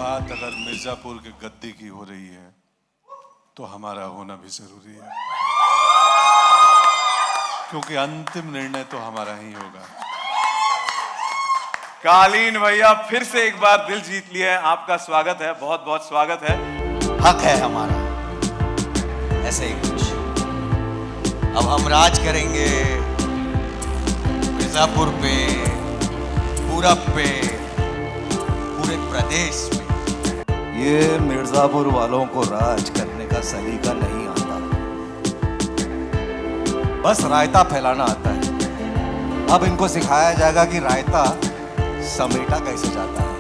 बात अगर मिर्जापुर के गद्दी की हो रही है तो हमारा होना भी जरूरी है, क्योंकि अंतिम निर्णय तो हमारा ही होगा। कालीन भैया फिर से एक बार दिल जीत लिए हैं, आपका स्वागत है, बहुत बहुत स्वागत है। हक है हमारा, ऐसे ही कुछ। अब हम राज करेंगे मिर्जापुर पे, पूरब पे, पूरे प्रदेश में। ये मिर्जापुर वालों को राज करने का सलीका नहीं आता, बस रायता फैलाना आता है। अब इनको सिखाया जाएगा कि रायता समेटा कैसे जाता है।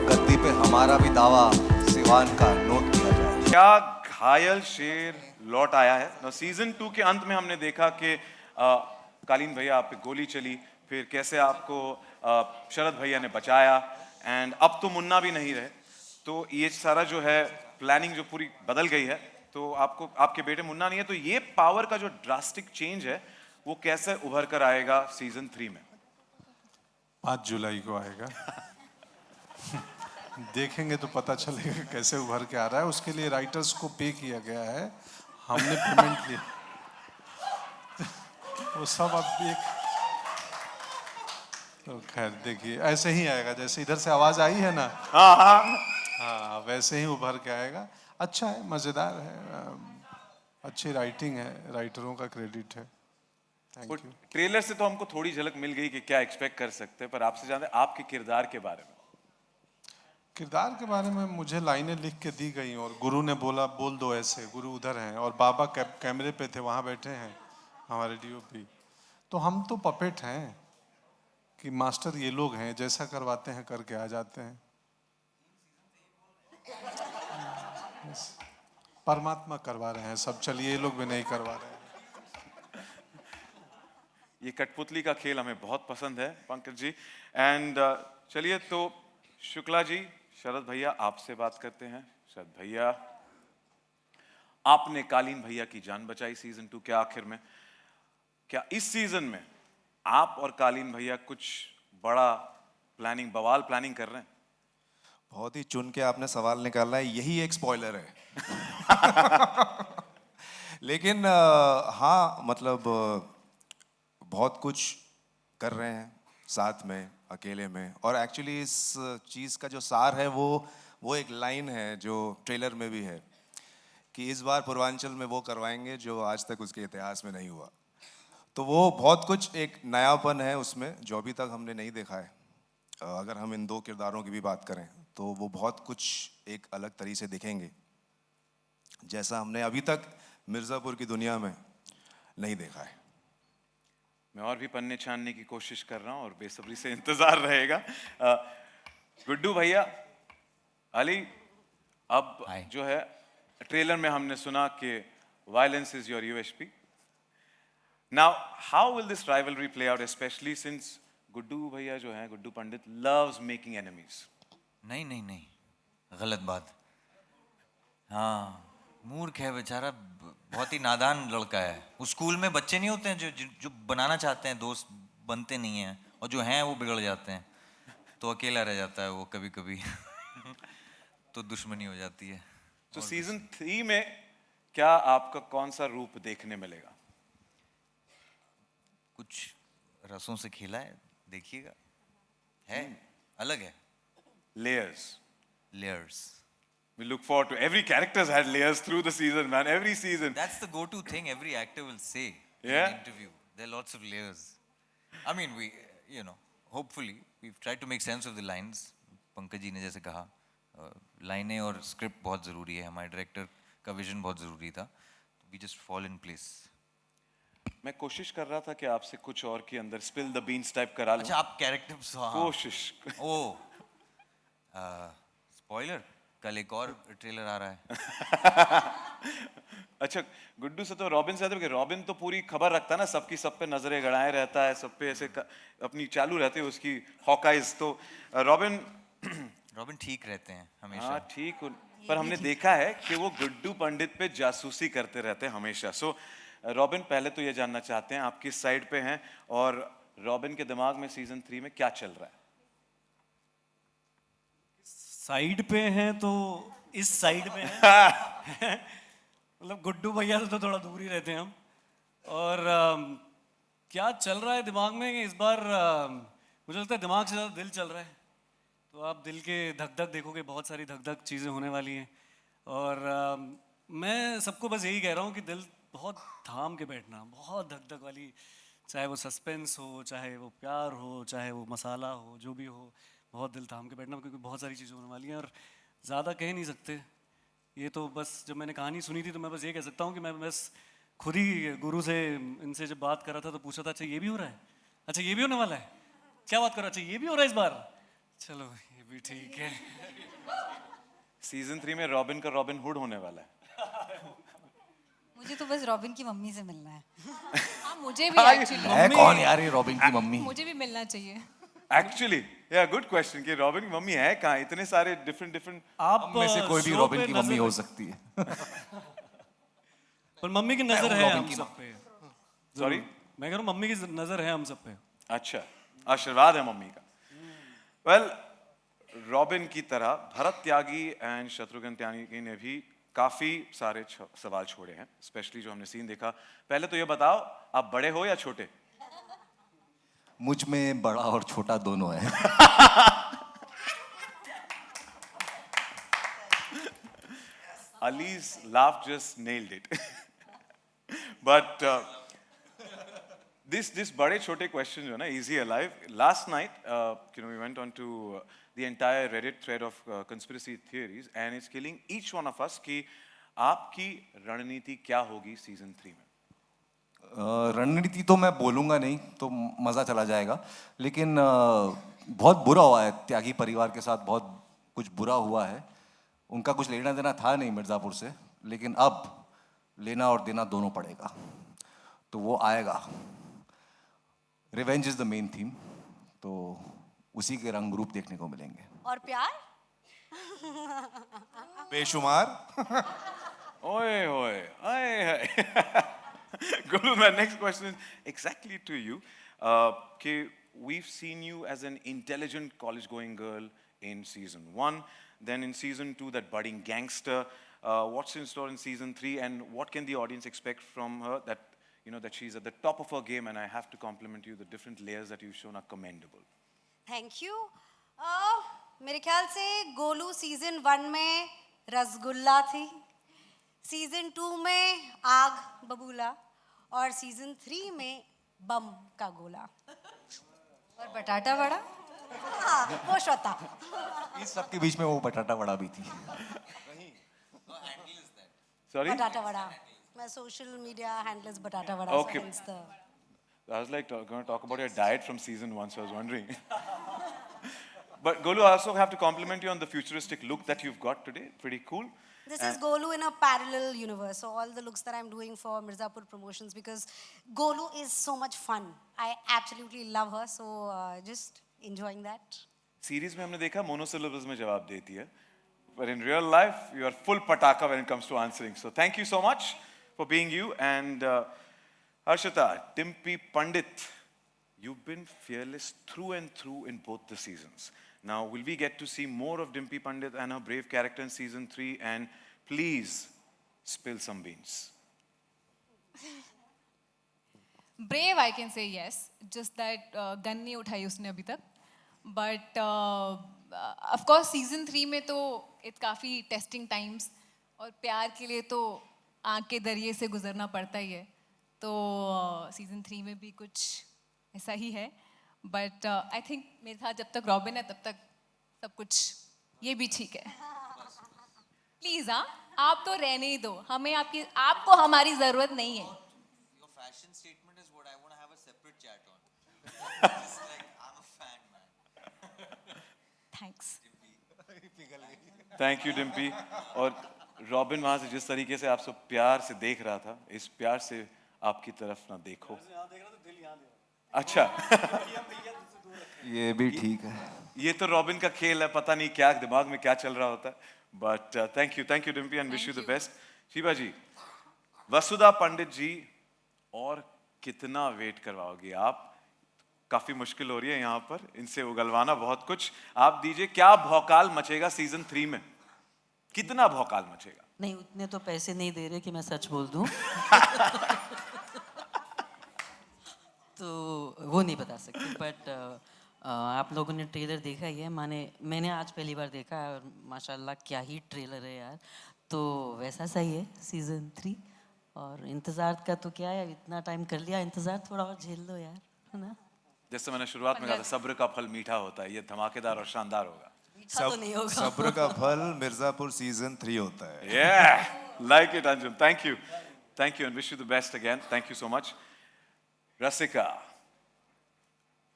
गद्दी पे हमारा भी दावा सिवान का नोट किया जाए। क्या घायल शेर लौट आया है ना। सीजन 2 के अंत में हमने देखा कि कालीन भैया आप पे गोली चली, फिर कैसे आपको शरद भैया ने बचाया, एंड अब तो मुन्ना भी नहीं रहे, तो ये सारा जो है प्लानिंग जो पूरी बदल गई है। तो आपको आपके बेटे मुन्ना नहीं है, तो ये पावर का जो ड्रास्टिक चेंज है वो कैसे उभर कर आएगा सीजन 3 में? 5 जुलाई को आएगा। देखेंगे तो पता चलेगा कैसे उभर के आ रहा है। उसके लिए राइटर्स को पे किया गया है, हमने पेमेंट लिया। वो सब अब एक तो खैर देखिए ऐसे ही आएगा, जैसे इधर से आवाज आई है ना, हाँ वैसे ही उभर के आएगा। अच्छा है, मजेदार है, अच्छी राइटिंग है, राइटरों का क्रेडिट है। Thank you. ट्रेलर से तो हमको थोड़ी झलक मिल गई कि क्या एक्सपेक्ट कर सकते हैं, पर आपसे जानते हैं आपके किरदार के बारे में। किरदार के बारे में मुझे लाइनें लिख के दी गई और गुरु ने बोला बोल दो ऐसे। गुरु उधर हैं और बाबा कैमरे पे थे, वहाँ बैठे हैं हमारे डीओपी। तो हम तो पपेट हैं कि मास्टर ये लोग हैं, जैसा करवाते हैं करके आ जाते हैं। परमात्मा करवा रहे हैं सब, चलिए ये लोग भी नहीं करवा रहे हैं। ये कठपुतली का खेल हमें बहुत पसंद है पंकज जी। एंड चलिए तो शुक्ला जी, शरद भैया आपसे बात करते हैं। शरद भैया, आपने कालीन भैया की जान बचाई सीजन 2 के आखिर में। क्या इस सीजन में आप और कालीन भैया कुछ बड़ा प्लानिंग, बवाल प्लानिंग कर रहे हैं? बहुत ही चुन के आपने सवाल निकाला है, यही एक स्पॉइलर है। लेकिन हाँ मतलब बहुत कुछ कर रहे हैं साथ में, अकेले में। और एक्चुअली इस चीज़ का जो सार है वो एक लाइन है जो ट्रेलर में भी है कि इस बार पूर्वांचल में वो करवाएंगे जो आज तक उसके इतिहास में नहीं हुआ। तो वो बहुत कुछ एक नयापन है उसमें जो अभी तक हमने नहीं देखा है। अगर हम इन दो किरदारों की भी बात करें तो वो बहुत कुछ एक अलग तरीके से दिखेंगे जैसा हमने अभी तक मिर्ज़ापुर की दुनिया में नहीं देखा है। मैं और भी पन्ने छानने की कोशिश कर रहा हूं और बेसब्री से इंतजार रहेगा। गुड्डू भैया, अली, अब जो है ट्रेलर में हमने सुना कि violence is your USP. Now how will this rivalry play out, specially since Guddu भैया जो है, Guddu Pandit loves making enemies? नहीं नहीं नहीं, गलत बात। हाँ, मूर्ख है बेचारा, बहुत ही नादान लड़का है। उस स्कूल में बच्चे नहीं होते हैं जो बनाना चाहते हैं, दोस्त बनते नहीं हैं, और जो हैं वो बिगड़ जाते हैं। तो अकेला रह जाता है वो कभी कभी। तो दुश्मनी हो जाती है। तो सीजन 3 में क्या आपका कौन सा रूप देखने मिलेगा? कुछ रसों से खेला है, देखिएगा, है अलग है। Layers. Layers. We look forward to every character's had layers through the season, man. Every season. That's the go-to thing every actor will say in Yeah? an interview. There are lots of layers. I mean, hopefully, we've tried to make sense of the lines. Pankaj ji ने जैसे कहा, लाइनें और script बहुत ज़रूरी है, हमारे director का विजन बहुत ज़रूरी था। We just fall in place. मैं कोशिश कर रहा था कि आपसे कुछ और के अंदर spill the beans टाइप करा लूं। अच्छा, आप कैरेक्टर्स, कोशिश। ओ, स्पॉइलर, कल एक और ट्रेलर आ रहा है। अच्छा, गुड्डू से तो रॉबिन से आता है कि रॉबिन तो पूरी खबर रखता है ना, सबकी सब पे नजरें गड़ाए रहता है, सब पे ऐसे अपनी चालू रहती है उसकी हॉकाइज। तो रॉबिन ठीक रहते हैं हमेशा। हाँ ठीक, पर हमने देखा है कि वो गुड्डू पंडित पे जासूसी करते रहते हैं हमेशा। सो रॉबिन, पहले तो ये जानना चाहते हैं आप किस साइड पे हैं और रॉबिन के दिमाग में सीजन 3 में क्या चल रहा है? साइड पे हैं तो इस साइड में हैं मतलब गुड्डू भैया से तो थोड़ा दूर ही रहते हैं हम। और क्या चल रहा है दिमाग में कि इस बार मुझे लगता है दिमाग से ज़्यादा दिल चल रहा है। तो आप दिल के धक धक देखोगे, बहुत सारी धक धक चीज़ें होने वाली हैं। और मैं सबको बस यही कह रहा हूँ कि दिल बहुत थाम के बैठना, बहुत धक धक वाली, चाहे वो सस्पेंस हो, चाहे वो प्यार हो, चाहे वो मसाला हो, जो भी हो, बहुत दिल थाम के बैठना, क्योंकि बहुत सारी चीज़ें होने वाली हैं और ज़्यादा कह नहीं सकते। ये तो बस जब मैंने कहानी सुनी थी तो मैं बस ये कह सकता हूँ कि मैं बस खुद ही गुरु से, इनसे जब बात कर रहा था तो पूछा था, अच्छा ये भी हो रहा है, अच्छा ये भी होने वाला है, क्या बात कर रहा, अच्छा ये भी हो रहा है इस बार, चलो ये भी ठीक है। सीजन 3 में रॉबिन का रॉबिन हुड होने वाला है। मुझे तो बस रॉबिन की मम्मी से मिलना है। हाँ मुझे भी एक्चुअली है कौन यार ये रॉबिन की मम्मी? मुझे भी मिलना चाहिए। एक्चुअली या गुड क्वेश्चन कि रॉबिन की मम्मी है कहाँ? इतने सारे डिफरेंट आप में से कोई भी शो रॉबिन पे की मम्मी नजर- हो सकती है। पर मम्मी की नजर हूँ है रॉबिन हम की सब पे। सॉरी, मैं कह रहा हूँ मम्मी की नजर है हम सब पे। अच्छा, आशीर्वाद है मम्मी का। वेल, रॉबिन की तरह भरत त्यागी एंड शत्रुघ्न त्यागी ने भी काफी सारे सवाल छोड़े हैं, स्पेशली जो हमने सीन देखा। पहले तो ये बताओ, आप बड़े हो या छोटे? मुझ में बड़ा और छोटा दोनों है। Ali's laugh just nailed it. But this बड़े छोटे question जो है ना, easy alive. Last night, we went on to the entire Reddit thread of conspiracy theories, and it's killing each one of us कि आपकी रणनीति क्या होगी सीजन 3 में? रणनीति तो मैं बोलूँगा नहीं तो मज़ा चला जाएगा, लेकिन बहुत बुरा हुआ है त्यागी परिवार के साथ, बहुत कुछ बुरा हुआ है। उनका कुछ लेना देना था नहीं मिर्ज़ापुर से, लेकिन अब लेना और देना दोनों पड़ेगा, तो वो आएगा। Revenge is the main theme, तो उसी के रंग रूप देखने को मिलेंगे। और प्यार? बेशुमार। Oy, oy, oy. Guru, my next question is exactly to you. Okay, we've seen you as an intelligent college-going girl in season 1, then in season 2, that budding gangster. What's in store in season 3, and what can the audience expect from her? That that she's at the top of her game, and I have to compliment you. The different layers that you've shown are commendable. Thank you. मेरे ख्याल से Golu season 1 में रसगुल्ला थी, season 2 में आग बबूला, और season 3 में बम का गोला। और बटाटा वड़ा, हाँ वो श्वेता। इस सब के बीच में वो बटाटा वड़ा भी थी। Sorry? बटाटा वड़ा, मैं सोशल मीडिया हैंडल्स बटाटा vada. Okay. I was like going to talk about your diet from season 1, so I was wondering. But Golu, I also have to compliment you on the futuristic look that you've got today. Pretty cool. This is Golu in a parallel universe. So all the looks that I'm doing for Mirzapur Promotions, because Golu is so much fun. I absolutely love her. So just enjoying that. Series में हमने देखा monosyllables में जवाब देती है, but in real life you are full pataka when it comes to answering. So thank you so much for being you. And Harshita, Dimpy Pandit, you've been fearless through and through in both the seasons. Now, will we get to see more of Dimpy Pandit and her brave character in season 3? And please spill some beans. Brave, I can say yes. Just that gun नहीं उठाई उसने अभी तक. But of course, season 3 में तो it's काफी testing times, और प्यार के लिए तो आँख के दरिये से गुजरना पड़ता ही है. तो season 3 में भी कुछ ऐसा ही है. But I think मेरे साथ जब तक रॉबिन है तब तक सब कुछ ये भी ठीक है. प्लीज हाँ, आप तो रहने ही दो, हमें आपको हमारी जरूरत नहीं है. Your fashion statement is what I want to have a separate chat on. Just like I'm a fan, man. Thanks. Thank you, Dimpy. और रॉबिन वहाँ से जिस तरीके से आप सब प्यार से देख रहा था, इस प्यार से आपकी तरफ ना देखो. अच्छा. ये भी ठीक है। ये तो रॉबिन का खेल है, पता नहीं क्या दिमाग में क्या चल रहा होता है. But thank you Dimpy and wish you the best. Shiva ji, Vasudha Pandit ji, और कितना वेट करवाओगे आप? काफी मुश्किल हो रही है यहाँ पर इनसे उगलवाना बहुत कुछ। आप दीजिए, क्या भौकाल मचेगा सीजन 3 में? कितना भौकाल मचेगा? नहीं, उतने तो पैसे नहीं दे रहे कि मैं सच बोल दूं। तो वो नहीं बता सकती, बट आप लोगों ने ट्रेलर देखा ही है। मैंने आज पहली बार देखा है और माशाल्लाह क्या ही ट्रेलर है यार। तो वैसा सही है सीजन 3, और इंतज़ार का तो क्या है, इतना टाइम कर लिया इंतज़ार, थोड़ा और झेल लो यार, है ना। जैसे मैंने शुरुआत में कहा था, सब्र का फल मीठा होता है, ये धमाकेदार और शानदार होगा। मीठा तो नहीं होगा। सब्र का फल मिर्जापुर सीजन 3 होता है। Yeah, like it, Anjum. Thank you, and wish you the best again. Thank you so much. रसिका,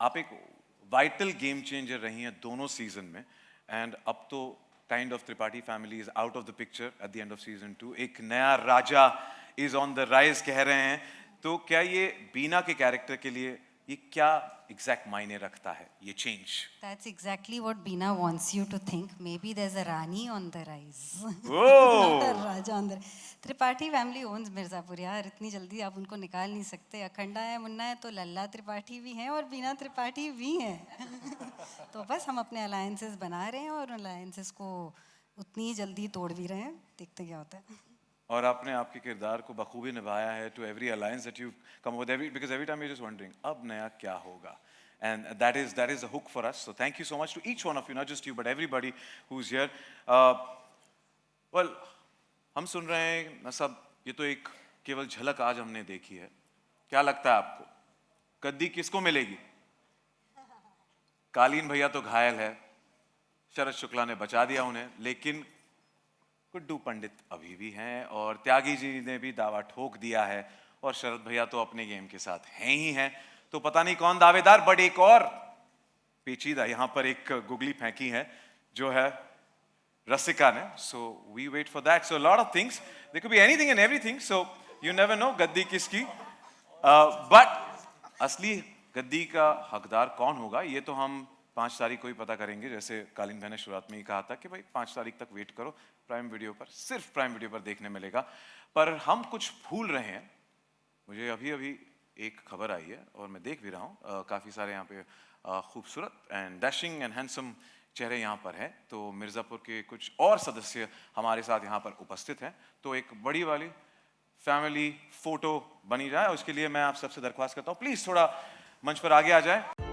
आप एक वाइटल गेम चेंजर रही हैं दोनों सीजन में, एंड अब तो kind of Tripathi family is out of the picture at the end off season 2। एक नया राजा इज ऑन द राइज कह रहे हैं, तो क्या ये बीना के कैरेक्टर के लिए ये क्या एग्जैक्ट मायने रखता है, ये change? That's exactly what Beena wants you to think. Maybe there's a Rani on the rise. Oh! Not a Raja on the rise. Tripathi family owns Mirzapur यार, इतनी जल्दी आप उनको निकाल नहीं सकते। अखंडा है, मुन्ना है, तो लल्ला त्रिपाठी भी हैं और बीना त्रिपाठी भी हैं। तो बस हम अपने अलायंसेस बना रहे हैं और अलायंसेस को उतनी ही जल्दी तोड़ भी रहे हैं, देखते क्या होता है। और आपने आपके किरदार को बखूबी निभाया है to every alliance that you come with, because every time you just wondering अब नया क्या होगा, and that is a hook for us. So thank you so much to each one of you, not just you but everybody who's here. Well, हम सुन रहे हैं ना सब, ये तो एक केवल झलक आज हमने देखी है। क्या लगता है आपको गद्दी किसको मिलेगी? कालीन भैया तो घायल है, शरद शुक्ला ने बचा दिया उन्हें, लेकिन गुड्डू पंडित अभी भी हैं और त्यागी जी ने भी दावा ठोक दिया है, और शरद भैया तो अपने गेम के साथ हैं ही हैं। तो पता नहीं कौन दावेदार, बट एक और पेचीदा यहाँ पर एक गुगली फेंकी है जो है रसिका ने। So we wait for that. So lot of things, there could be anything and everything, so you never know गद्दी किसकी। बट असली गद्दी का हकदार कौन होगा, ये तो हम 5 तारीख को ही पता करेंगे। जैसे कालीन भाई ने शुरुआत में ही कहा था कि भाई 5 तारीख तक वेट करो, प्राइम वीडियो पर, सिर्फ प्राइम वीडियो पर देखने मिलेगा। पर हम कुछ भूल रहे हैं। मुझे अभी एक खबर आई है और मैं देख भी रहा हूँ, काफ़ी सारे यहाँ पे खूबसूरत एंड डैशिंग एंड हैंडसम चेहरे यहाँ पर हैं। तो मिर्ज़ापुर के कुछ और सदस्य हमारे साथ यहाँ पर उपस्थित हैं, तो एक बड़ी वाली फैमिली फ़ोटो बनी जाए, उसके लिए मैं आप सबसे दरख्वास्त करता हूँ, प्लीज़ थोड़ा मंच पर आगे आ जाए।